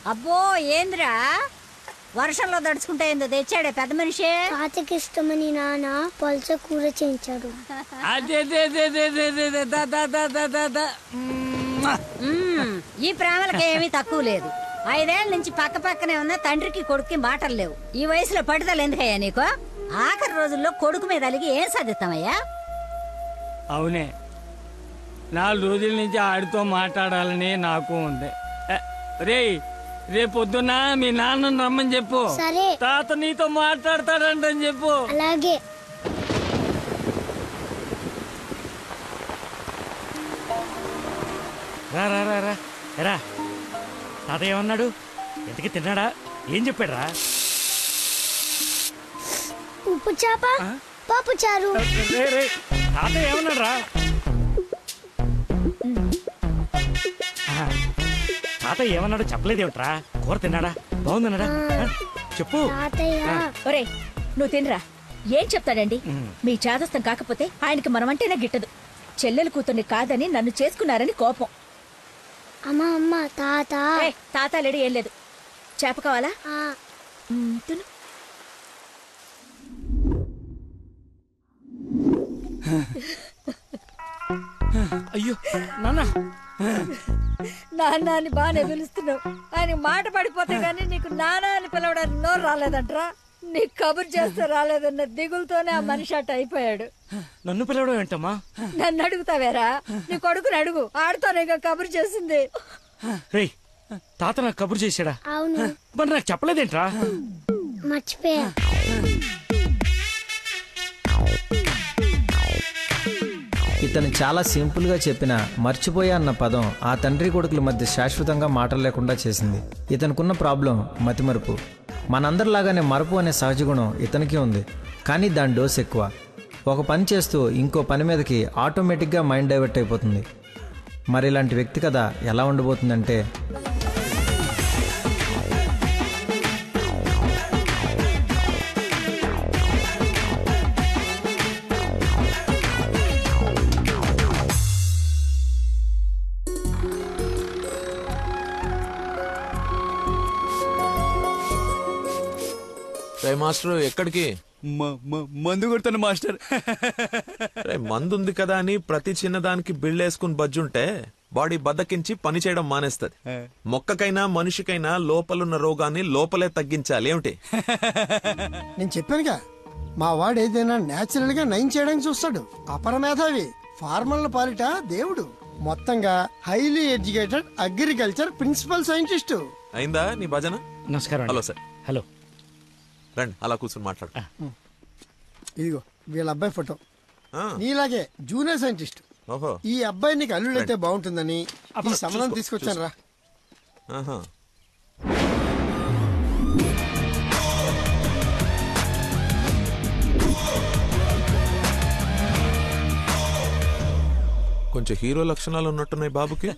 అబ్బో ఏంద్రా వర్షంలో దడుచుకుంటే ఏందో తెచ్చాడే పెద్ద మనిషి. తాతకి ఇష్టమని నాన్న పల్చ కూర చేయించాడు. ఈ ప్రేమలకి ఏమీ తక్కువ లేదు. 5 ఏళ్ల నుంచి పక్క పక్కనే ఉన్న తండ్రికి కొడుక్కి మాటలు లేవు. ఈ వయసులో పట్టుదల ఎందుకయ్యా నీకు? ఆఖరి రోజుల్లో కొడుకు మీద అలిగి ఏం సాధిస్తామయ్యా? అవునే, 4 రోజుల నుంచి ఆడితో మాట్లాడాలని నాకు ఉంది. రేపొద్దున మీ నాన్నని రమ్మని చెప్పు. సరే. తాత నీతో మాట్లాడతాడంటని చెప్పు. అలాగే. రా రా రా రా రా. తాత ఏమన్నాడు? ఎంతకి తిన్నాడా? ఏం చెప్పాడు రా? ఉప్పు చేప పప్పు చారు. తాత ఏమన్నాడు రా? తాత ఏమన్నాడు చెప్పలేదేమిట్రా? కూర తిన్నాడా? బాగుందన్నాడా? చెప్పు. ఒరే నువ్వు తినరా. ఏం చెప్తాడండి? మీ చాదస్తం కాకపోతే ఆయనకి మనమంటేనే గిట్టదు. చెల్లెలు కూతుర్ని కాదని నన్ను చేసుకున్నారని కోపం. అమ్మా అమ్మ తాత. తాత లేడు ఏం లేదు. చేప కావాలా? తిను. అయ్యో నాన్న. నాన్న అని బాగానే పిలుస్తున్నావు. ఆయన మాట పడిపోతే గానీ నీకు నాన్న అని పిలవడానికి నోరు రాలేదంట్రా. నీకు కబురు చేస్తే రాలేదన్న దిగులతోనే ఆ మనిషి అట్ట అయిపోయాడు. నన్ను పిలవడం ఏంటమ్మా? నన్ను అడుగుతావేరా? నీ కొడుకుని అడుగు. ఆడుతోనే కబురు చేసింది. రేయ్, తాత నాకు కబురు చేశాడా? అవును. మరి నాకు చెప్పలేదేంట్రా? మర్చిపోయా. ఇతను చాలా సింపుల్గా చెప్పిన మర్చిపోయా అన్న పదం ఆ తండ్రి కొడుకుల మధ్య శాశ్వతంగా మాటలు లేకుండా చేసింది. ఇతనుకున్న ప్రాబ్లం మతిమరుపు. మనందరిలాగానే మరపు అనే సహజ గుణం ఇతనికి ఉంది, కానీ దాని డోస్ ఎక్కువ. ఒక పని చేస్తూ ఇంకో పని మీదకి ఆటోమేటిక్గా మైండ్ డైవర్ట్ అయిపోతుంది. మరి ఇలాంటి వ్యక్తి కథ ఎలా ఉండబోతుందంటే, మాస్టర్ ఎక్కడికి? మందు కొడుతాను మాస్టర్. మందు ఉంది కదా అని ప్రతి చిన్నదానికి బిళ్ళేసుకుని బజ్జుంటే బాడీ బద్దకించి పని చేయడం మానేస్తది. మొక్కకైనా మనిషికైనా లోపలున్న రోగాన్ని లోపలే తగ్గించాలి. ఏమిటి? నేను చెప్పానుగా, మా వాడు ఏదైనా నేచురల్ గా నయం చేయడానికి చూస్తాడు. అపరమేధావి, ఫార్మల్ పాలిట దేవుడు. మొత్తంగా highly educated agriculture principal scientist. అయిందా నీ భజన? నమస్కారం. Hello sir. హలో. రండి, అలా కూర్చొని మాట్లాడు. ఇదిగో వీళ్ళ అబ్బాయి ఫోటో. నీలాగే జూనియర్ సైంటిస్ట్. ఈ అబ్బాయి నీకు అల్లుడైతే బాగుంటుందని ఈ సంబంధం తీసుకొచ్చాను రా. కొంచెం హీరో లక్షణాలు ఉన్నట్టున్నాయి బాబుకి.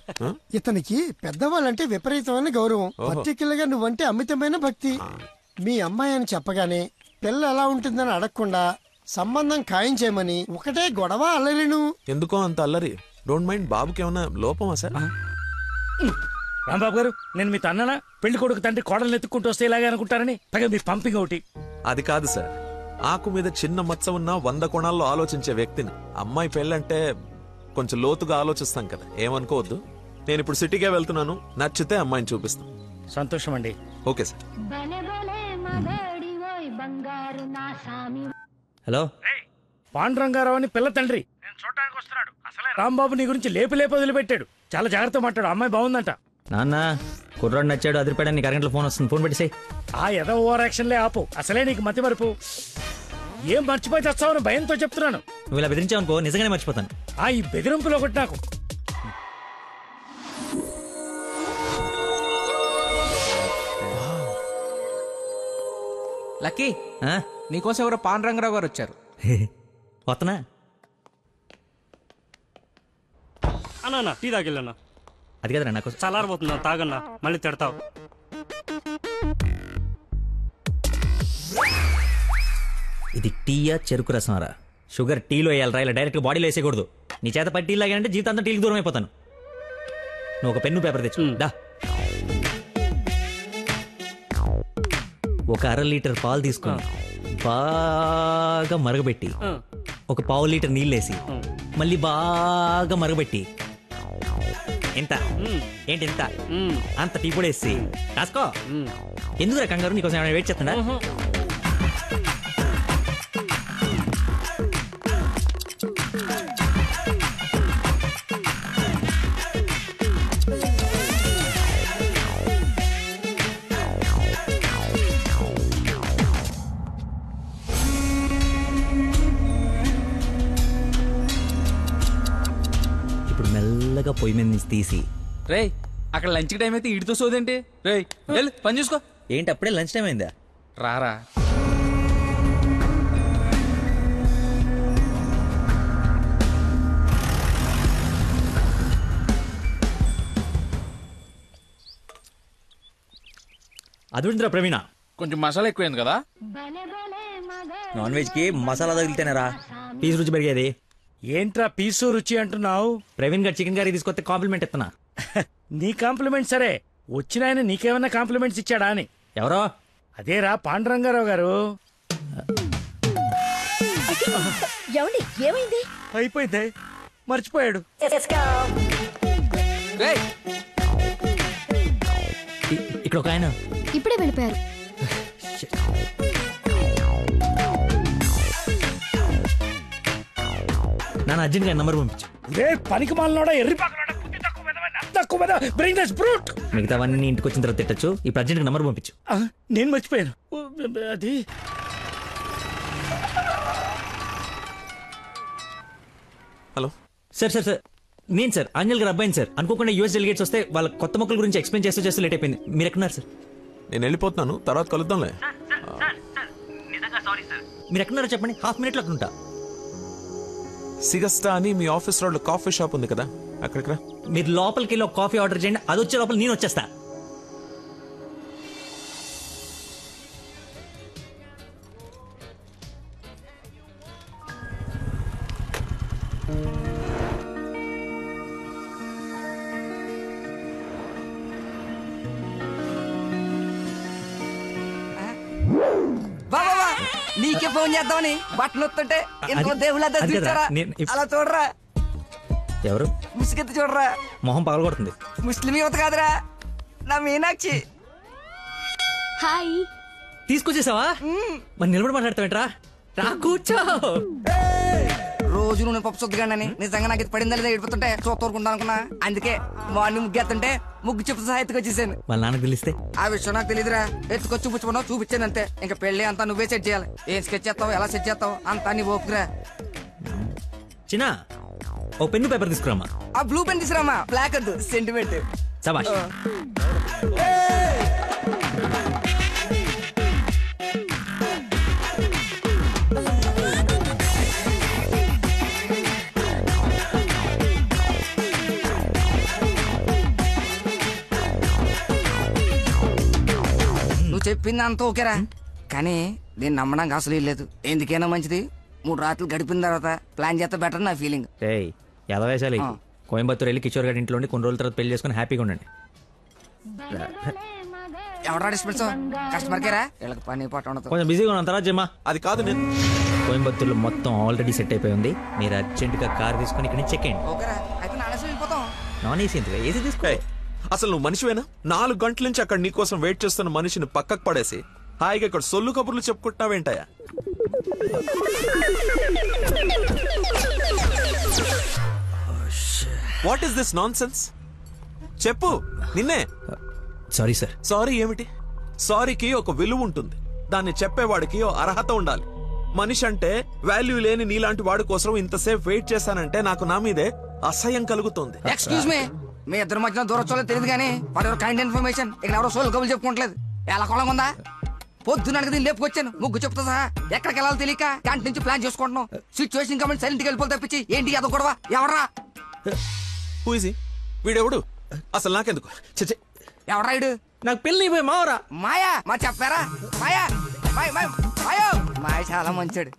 ఇతనికి పెద్దవాళ్ళంటే విపరీతమైన గౌరవం. పర్టికులర్ గా నువ్వంటే అమితమైన భక్తి. మీ అమ్మాయి అని చెప్పగానే పిల్ల ఎలా ఉంటుందని అడగకుండా సంబంధం ఖాయం చేయమని ఒకటే గొడవ అల్లరిను. ఎందుకో అంత అల్లరి? Don't mind. బాబుకి ఏమన్నా లోపమా సార్? రాంబాబు గారు, నేను మీ తన్ననా? పెళ్లి కొడుకు తండ్రి కోడలు ఎత్తుక్కుంటూ వస్తే ఇలాగే అనుకుంటారని పైగా మీ పంపింగ్ ఒకటి. అది కాదు సార్, ఆకు మీద చిన్న మచ్చ ఉన్న 100 కోణాల్లో ఆలోచించే వ్యక్తిని. అమ్మాయి పెళ్ళంటే కొంచెం లోతుగా ఆలోచిస్తాం కదా, ఏమనుకోవద్దు. నేను ఇప్పుడు సిటీకే వెళ్తున్నాను, నచ్చితే అమ్మాయిని చూపిస్తాను. సంతోషం అండి. Okay sir. హలో, పాండురంగారావు అని పిల్ల తండ్రి నేను చూడటానికి వస్తున్నాడు. అసలే రాంబాబు నీ గురించి లేపు వదిలిపెట్టాడు. చాలా జాగ్రత్త మాట్లాడు. అమ్మాయి బాగుందంట. నాన్న కుర్రాడు నచ్చాడు, అదిరిపాడని నీకు అరగంటలో ఫోన్ వస్తుంది. ఫోన్ పెట్టేసాయి. ఆ ఏదో ఓవర్ యాక్షన్లే ఆపు. అసలే నీకు మతి మరుపు. ఏం మర్చిపోయి తెస్తావని భయంతో చెప్తున్నాను. నువ్వు ఇలా బెదిరించావనుకో నిజంగానే మర్చిపోతాను. ఈ బెదిరింపులో ఒకటి నాకు. లక్కీ, నీకోసం ఎవరో పాండురంగరావు గారు వచ్చారు. వస్తున్నా అన్నా, టీ తాగిల్లన్నా. అది కదరా నాకు చల్లారబోతున్నా, తాగన్నా, మళ్ళీ తిడతావు. ఇది టీయా చెరుకు రసంరా? షుగర్ టీలో వేయాలరా, ఇలా డైరెక్ట్ బాడీలో వేసేయకూడదు. నీ చేత పట్టి టీ లాగానంటే జీవితాంతా టీకి దూరం అయిపోతాను. నువ్వు ఒక పెన్ను పేపర్ తెచ్చు. దా. ఒక 1/2 లీటర్ పాలు తీసుకుని బాగా మరగబెట్టి ఒక 1/2 లీటర్ నీళ్ళేసి మళ్ళీ బాగా మరగబెట్టి ఎంత ఏంటి ఎంత అంత టీ పొడి వేసి రాసుకో. ఎందుకు కంగారు, నీకోసం ఏమైనా వెయిట్ చేస్తుందా? ఇప్పుడు మెల్లగా పొయ్యి మీద నుంచి తీసి రేయ్ అక్కడ లంచ్ టైం అయితే ఇడితో సోదేంటి? రేయ్ వెళ్ళు పని చూసుకో. ఏంటి అప్పుడే లంచ్ టైం అయిందా? రారా అదుందిరా ప్రవీణ, కొంచెం మసాలా ఎక్కువైంది కదా. నాన్ వెజ్ కి మసాలా తగిలితేనేరా పీస్ రుచి పెరిగేది. ఏంట్రా పీసు రుచి అంటున్నావు? ప్రవీణ్ గారు చికెన్ కర్రీ తీసుకొస్తే కాంప్లిమెంట్ ఇస్తున్నా. నీ కాంప్లిమెంట్ సరే, వచ్చిన ఆయన నీకేమన్నా కాంప్లిమెంట్స్ ఇచ్చాడా అని. ఎవరో? అదేరా పాండురంగారావు గారు. ఏమైంది? అయిపోయింది, మర్చిపోయాడు. ఇక్కడ ఒక ఆయన ఇప్పుడే వెళ్ళిపోయారు. నాన్న అర్జెంట్ గా నంబర్ పంపించు. పనికి మాలనోడా, ఎర్రి మిగతావన్నీ ఇంటికి వచ్చిన తర్వాత తిట్టచ్చు. ఇప్పుడు అర్జెంట్ గా నంబర్ పంపించు. నేను మర్చిపోయాను అది. హలో సార్ సార్ సార్ నేను సార్ అంజల్ గారు అబ్బాయిని సార్. అనుకోకుండా యూఎస్ డెలిగేట్స్ వస్తే వాళ్ళ కొత్త మొక్కల గురించి ఎక్స్ప్లెయిన్ చేస్తూ లేట్ అయిపోయింది. మీరు ఎక్కడున్నారు సార్? నేను వెళ్ళిపోతున్నాను, తర్వాత కలుద్దాంలే. మీరు ఎక్కడున్నారో చెప్పండి, హాఫ్ మినిట్లో అక్కడ ఉంటా. సిగస్టా అని మీ ఆఫీస్ రోడ్ కాఫీ షాప్ ఉంది కదా, అక్కడికి రా. మీరు లోపలికి వెళ్ళి ఒక కాఫీ ఆర్డర్ చేయండి, అది వచ్చే లోపల నేను వచ్చేస్తా. నీకే ఫోన్ చేద్దామని బట్టలు వస్తుంటే ఎంతో దేవుళ్ళ అలా చూడరా. ఎవరు? ముసుగెత్తి చూడరా, మొహం పగల కొడుతుంది. ముస్లిం యువత కాదురా, నా మీనాక్షి. హాయ్. తీసుకొచ్చేసావా? మరి నిలబడి మాట్లాడతావేంట్రా? రా కూర్చో. రోజు నువ్వు పప్పు సొద్దుగానని నిజంగా నాకు ఇది పడిందా లేదా ఏడిపోతుంటే చూస్తూరుకుంటా అనుకున్నా. అందుకే మార్నింగ్ ముగ్గు ఎత్తుంటే ముగ్గు చెప్తూ సహా ఎత్తుకొచ్చేసాను. వాళ్ళ నాన్నకు తెలిస్తే? ఆ విషయం నాకు తెలియదురా. ఎత్తుకొచ్చి చూపించుకున్నావు, చూపించాను అంతే. ఇంకా పెళ్లి అంతా నువ్వే సెట్ చేయాలి. ఏం స్కెచ్ చేస్తావు, ఎలా సెట్ చేస్తావు అంతా నీ ఓపురా. చిన్న ఓ పెన్ను పేపర్ తీసుకురామా. ఆ బ్లూ పెన్ తీసుకురామా, బ్లాక్ వద్దు, సెంటిమెంట్. సబాష్. నువ్వు చెప్పింది అంత ఓకేరా, కానీ నేను నమ్మడానికి అసలు లేదు. ఎందుకైనా మంచిది 3 రాత్రులు గడిపిన తర్వాత ప్లాన్ చేస్తే బెటర్ నా ఫీలింగ్. ఎదవేశాలి. కోయంబత్తూర్ వెళ్ళి కిషోర్ గారి ఇంట్లో కొన్ని రోజుల తర్వాత పెళ్లి చేసుకుని హ్యాపీగా ఉండండి. ఎవరా డిస్పెన్స్ కస్టమర్ కేరా, వీళ్ళకి పని పాట ఉండదు. కొంచెం బిజీగా ఉన్నాను, తర్వాత జమ్మా. అది కాదు, నేను కోయంబత్తూర్లో మొత్తం ఆల్రెడీ సెట్ అయిపోయి ఉంది. మీరు అర్జెంట్ గా కార్ తీసుకుని ఇక్కడ నుంచి చెక్ చేయండి. ఓకేరా, అయితే నానేసి వెళ్ళిపోతాం. నాన్ ఏసీ ఎందుకు, ఏసీ తీసుకో. అసలు నువ్వు మనిషివేనా? 4 గంటల నుంచి అక్కడ నీకోసం వెయిట్ చేస్తున్న మనిషిని పక్కకు పడేసి హాయిగా ఇక్కడ సొల్లు కబుర్లు చెప్పుకుంటున్నావేంటయా? What is this nonsense? చెప్పు, నిన్నే. Sorry sir. సారీ ఏమిటి? సారీకి ఒక విలువ ఉంటుంది, దాన్ని చెప్పేవాడికి ఓ అర్హత ఉండాలి. మనిషి అంటే వాల్యూ లేని నీలాంటి వాడి కోసం ఇంతసేపు వెయిట్ చేశానంటే నాకు నా మీదే అసహ్యం కలుగుతుంది. ఎక్స్క్యూజ్ మీ, మీ ఇద్దరు మధ్యన దూరం చూడలేదు తెలియదు కానీ ఫర్ యువర్ కైండ్ ఇన్ఫర్మేషన్ ఇక్కడ ఎవరో సోల్ కబులు చెప్పుకోవట్లేదు. ఎలా కొలం ఉందా? పొద్దున దీన్ని లేపుకొచ్చాను, ముగ్గు చెప్తా సహా. ఎక్కడికి వెళ్ళాలో తెలియక క్యాంటీన్ నుంచి ప్లాన్ చేసుకుంటున్నాం. సిచ్యువేషన్ కమెంట్ సైలెంట్కి వెళ్ళిపోతే తప్పించి ఏంటి అదో గొడవ? ఎవరా వీడెవడు? అసలు నాకెందుకు? ఎవరా ఇడు? నాకు పెళ్లి మావరా. మాయా మా చెప్పారా? మాయా మాయ చాలా మంచాడు.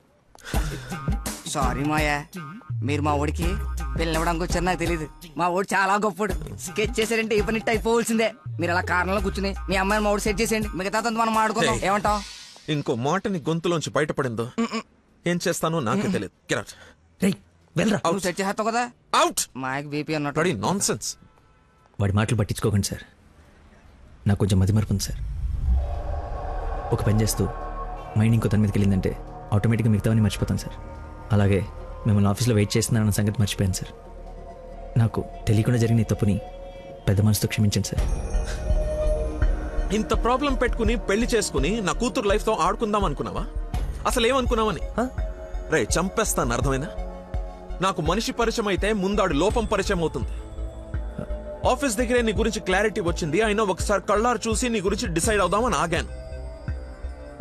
సారీ మాయా, మీరు మా ఓడికి పిల్లవడానికి వచ్చారు నాకు తెలియదు. మా ఓడి చాలా గొప్పడు. స్కెచ్ చేశారంటే ఈ పని అయిపోవలసిందే. మీరు అలా కారణంలో కూర్చుని మీ అమ్మాయిని మా ఓడి సెట్ చేసేయండి, మిగతా మనం ఆడుకుందాం. ఏమంటావు? ఇంకో మాటని గొంతులోంచి బయటపడిందో ఏం చేస్తానో నాకే తెలియదు. నువ్వు సెట్ చేస్తావు కదా. అవుట్. మాయకు బీపీ అన్నట్టు నాన్సెన్స్. వాడి మాటలు పట్టించుకోకండి సార్, నాకు కొంచెం మతిమరుపు ఉంది సార్. ఒక పని చేస్తూ మైండ్ ఇంకో తన మీదకి వెళ్ళిందంటే ఆటోమేటిక్గా మిగతావన్నీ మర్చిపోతాను సార్. అలాగే మిమ్మల్ని ఆఫీస్లో వెయిట్ చేస్తున్నానన్న సంగతి మర్చిపోయాను సార్. నాకు తెలియకుండా జరిగిన ఈ తప్పుని పెద్ద మనసుతో క్షమించండి సార్. ఇంత ప్రాబ్లం పెట్టుకుని పెళ్లి చేసుకుని నా కూతురు లైఫ్ తో ఆడుకుందాం అనుకున్నావా? అసలు ఏమనుకున్నావని? రే చంపేస్తాను, అర్థమైనా? నాకు మనిషి పరిచయం అయితే ముందాడు లోపం పరిచయం అవుతుంది. ఆఫీస్ దగ్గరే నీ గురించి క్లారిటీ వచ్చింది, అయినా ఒకసారి కళ్ళారు చూసి నీ గురించి డిసైడ్ అవుదామని ఆగాను.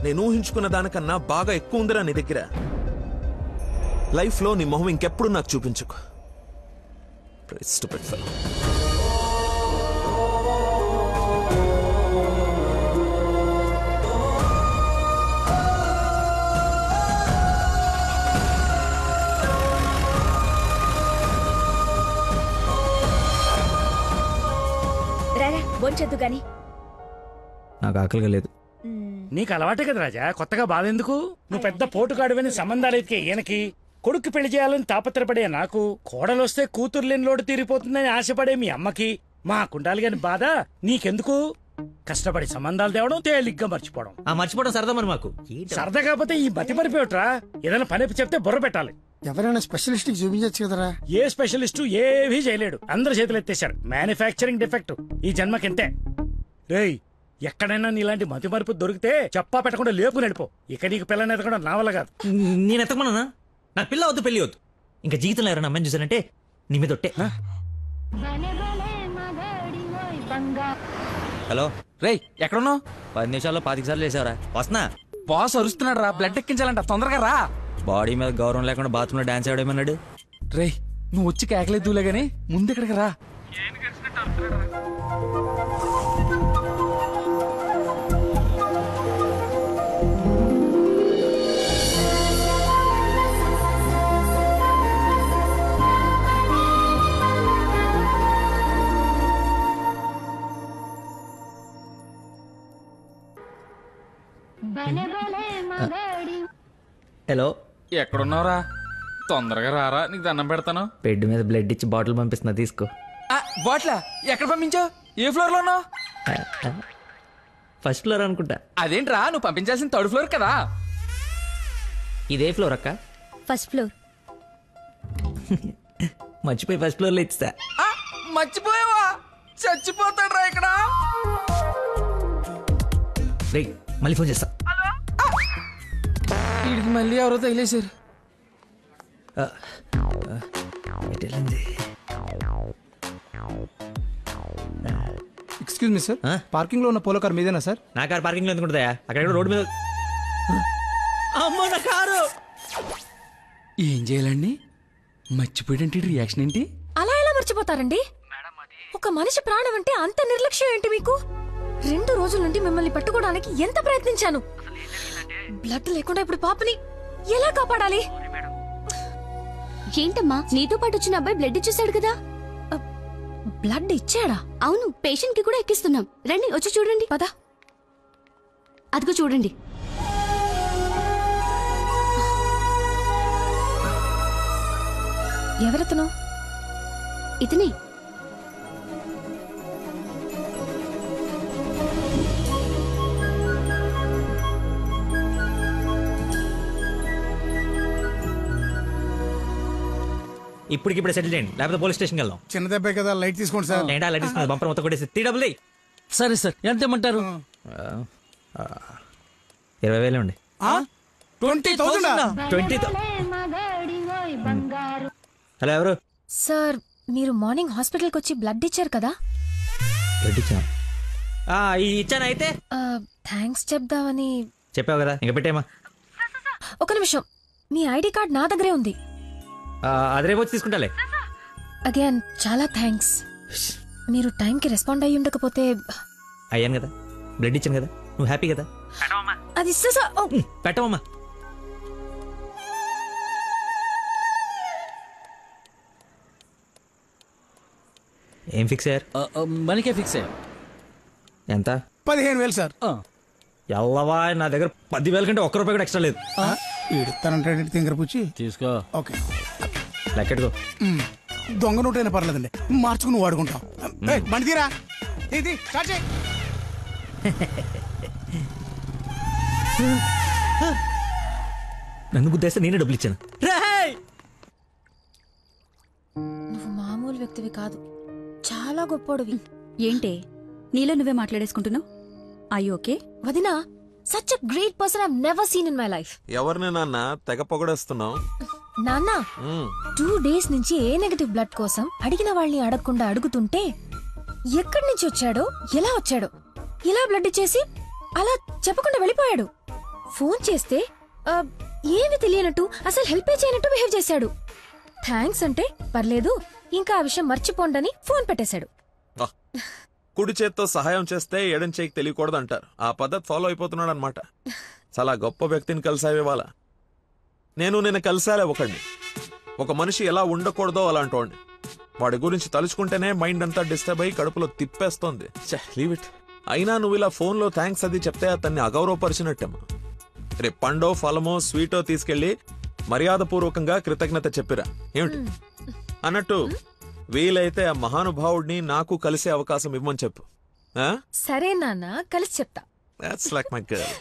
నేను ఊహించుకున్న దానికన్నా బాగా ఎక్కువ ఉందిరా నీ దగ్గర. లైఫ్ లో నీ మొహం ఇంకెప్పుడు నాకు చూపించుకో. Stupid fellow. రారా బొంచొద్దు గాని. నాకు ఆకలిగా లేదు. నీకు అలవాటే కదా రాజా, కొత్తగా బాధ ఎందుకు? నువ్వు పెద్ద పోటుగాడువని సంబంధాలు ఎతికే ఈయనకి, కొడుకు పెళ్లి చేయాలని తాపత్రపడే నాకు, కోడలొస్తే కూతురు లేని లోటు తీరిపోతుందని ఆశపడే మీ అమ్మకి, మా కుండాలి గాని బాధ నీకెందుకు? కష్టపడి సంబంధాలు తేవడం, తేలిగ్గా మర్చిపోవడం. మర్చిపోవడం సరదా మరి మాకు. సరదా కాకపోతే ఈ బతి మరిపోయట్రా. ఏదైనా పని చెప్తే బుర్ర పెట్టాలి. ఎవరైనా స్పెషలిస్ట్ కి చూపించచ్చు కదరా. ఏ స్పెషలిస్టు ఏవీ చేయలేడు, అందరు చేతులు ఎత్తేశారు. మ్యానుఫ్యాక్చరింగ్ డిఫెక్ట్ ఈ జన్మకింతే. రేయ్, ఎక్కడైనా నీలాంటి మతి మరుపు దొరికితే చెప్పా పెట్టకుండా లేపు నడిపో. ఇక నీకు పిల్లని ఎతకడం నా వల్ల కాదు. నేను ఎతకమన్నా? నాకు పిల్ల వద్దు, పెళ్లి వద్దు. ఇంకా జీవితంలో ఎవరైనా అమ్మాయిని చూసానంటే నీ మీద ఒట్టే. హలో రేయ్, ఎక్కడున్నావు? 10 నిమిషాల్లో 25 సార్లు వేసావరా? వస్తున్నా. బాస్ అరుస్తున్నాడు రా, బ్లడ్ ఎక్కించాలంట, తొందరగా రా. బాడీ మీద గౌరవం లేకుండా బాత్రూంలో డాన్స్ ఆడేమన్నాడు. రేయ్, నువ్వు వచ్చి కేకలేదులే గానీ ముందు ఇక్కడికి రా. హలో, ఎక్కడున్నావురా? తొందరగా రారా, నీకు దండం పెడతాను. బెడ్ మీద బ్లడ్ ఇచ్చి బాటిల్ పంపిస్తున్నా, తీసుకో. బాట్లా ఎక్కడ పంపించావు? ఏ ఫ్లోర్ లో ఉన్నావు? ఫస్ట్ ఫ్లోర్ అనుకుంటా. అదేంట్రా, నువ్వు పంపించాల్సిన 3rd ఫ్లోర్ కదా. ఇదే ఫ్లోర్ అక్క? First floor. మర్చిపోయి ఫస్ట్ ఫ్లోర్ లో ఇచ్చా. మర్చిపోయావా? చచ్చిపోతాడు రా ఇక్కడ. రేయ్, మళ్ళీ ఫోన్ చేస్తా. వీడికి మళ్ళీ ఎవరో తగిలేశారు. ఎక్స్క్యూజ్ మీ సార్, పార్కింగ్ లో ఉన్న పోలో కార్ మీదేనా సార్? నా కారు పార్కింగ్ లో ఎందుకుంటుందా? అక్కడ రోడ్డు మీద. అమ్మో నా కారు! ఏం చేయాలండి? మర్చిపోయాడంటే రియాక్షన్ ఏంటి? అలా ఎలా మర్చిపోతారండి? ఒక మనిషి ప్రాణం అంటే అంత నిర్లక్ష్యం ఏంటి మీకు? 2 రోజుల నుండి మిమ్మల్ని పట్టుకోవడానికి ఎంత ప్రయత్నించాను. బ్లడ్ లేకుండా ఇప్పుడు పాపని ఎలా కాపాడాలి? ఏంటమ్మా, నీతో పాటు వచ్చిన అబ్బాయి బ్లడ్ ఇచ్చేసాడు కదా. బ్లడ్ ఇచ్చాడా? అవును, పేషెంట్ కి కూడా ఎక్కిస్తున్నాం. రండి, వచ్చి చూడండి. పద. అదిగో చూడండి. ఎవరతను? ఇతనే. ఇప్పటికిప్పుడే సెటిల్ చేయండి, లేకపోతే పోలీస్ స్టేషన్కి వెళ్దాం. చిన్న దెబ్బే కదా, లైట్ తీసుకోండి సార్. ఏంటా లైట్ తీసుకున్నది? బంపర్ మొత్తం కొట్టేసి 3 డబ్బులు. సరే సార్, ఎంత ఇమ్మంటారు? 20,000 అండి. 20,000? 20,000. హలో, ఎవరు? సార్, మీరు మార్నింగ్ హాస్పిటల్కి వచ్చి బ్లడ్ ఇచ్చారు కదా? బ్లడ్ ఇచ్చాను. ఇచ్చాను. అయితే థ్యాంక్స్ చెప్దామని. చెప్పావు కదా, ఇంకా పెట్టేమా. ఒక నిమిషం, మీ ఐడి కార్డ్ నా దగ్గరే ఉంది. అది రేపు వచ్చి తీసుకుంటాలే. అగైన్ చాలా థ్యాంక్స్. మీరు టైంకి రెస్పాండ్ అయ్యి ఉండకపోతే. అయ్యాను కదా, బ్లడ్ ఇచ్చాను కదా, నువ్వు హ్యాపీ కదా. అది పెట్టవమ్మా. ఏం ఫిక్స్ అయ్యారు? మనకే ఫిక్స్ అయ్యాం. ఎంత? 15,000 సార్. ఎల్లవా, నా దగ్గర 10,000 కంటే ఒక్క రూపాయి కూడా ఎక్స్ట్రా లేదు. ఇడతానంటే తింగర పుచ్చి తీసుకో. ఓకే లెక్కెట్టుకో. దొంగ నోట్ అయినా పర్లేదండి, మార్చుకుని వాడుకుంటాం. బండి తీరా, ఇది స్టార్ట్ చేయి. నన్ను గుద్దేస్తే నేనే డబ్బులు ఇచ్చాను. నువ్వు మామూలు వ్యక్తివి కాదు, చాలా గొప్పోడివి. ఏంటే నీలో నువ్వే మాట్లాడేసుకుంటున్నావు? I okay? వదినా, such a great person I never seen in my life. ఎవరిని నాన్న తెగ పొగడేస్తున్నావు? నాన్న 2 days నుంచి ఏ నెగటివ్ బ్లడ్ కోసం అడిగిన వాళ్ళని అడగకుండా అడుగుతుంటే ఎక్కడి నుంచి వచ్చాడో, ఎలా వచ్చాడో, ఇలా బ్లడ్ ఇచ్చేసి అలా చెప్పకుండా వెళ్ళిపోయాడు. ఫోన్ చేస్తే ఏమి తెలియనట్టు, అసలు హెల్ప్ చేయనట్టు బిహేవ్ చేశాడు. థ్యాంక్స్ అంటే పర్లేదు, ఇంకా ఆ విషయం మర్చిపోండని ఫోన్ పెట్టేశాడు. కుడి చేత్తో సహాయం చేస్తే ఎడం చేయికి తెలియకూడదు అంటారు. ఆ పద్ధతి ఫాలో అయిపోతున్నాడు అనమాట. చాలా గొప్ప వ్యక్తిని కలిసావే వాళ్ళ. నేను నిన్న కలిసాలే ఒకడిని. ఒక మనిషి ఎలా ఉండకూడదో అలాంటి వాడిని. వాడి గురించి తలుచుకుంటేనే మైండ్ అంతా డిస్టర్బ్ అయ్యి కడుపులో తిప్పేస్తోంది. Leave it. అయినా నువ్వు ఇలా ఫోన్లో థ్యాంక్స్ అది చెప్తే అతన్ని అగౌరవపరిచినట్టేమో. రేపు పండో ఫలమో స్వీటో తీసుకెళ్లి మర్యాదపూర్వకంగా కృతజ్ఞత చెప్పిరా ఏమిటి అన్నట్టు. వీలైతే ఆ మహానుభావుడిని నాకు కలిసే అవకాశం ఇవ్వమని చెప్పు. సరే నాన్న, కలిసి చెప్తా. That's like my girl.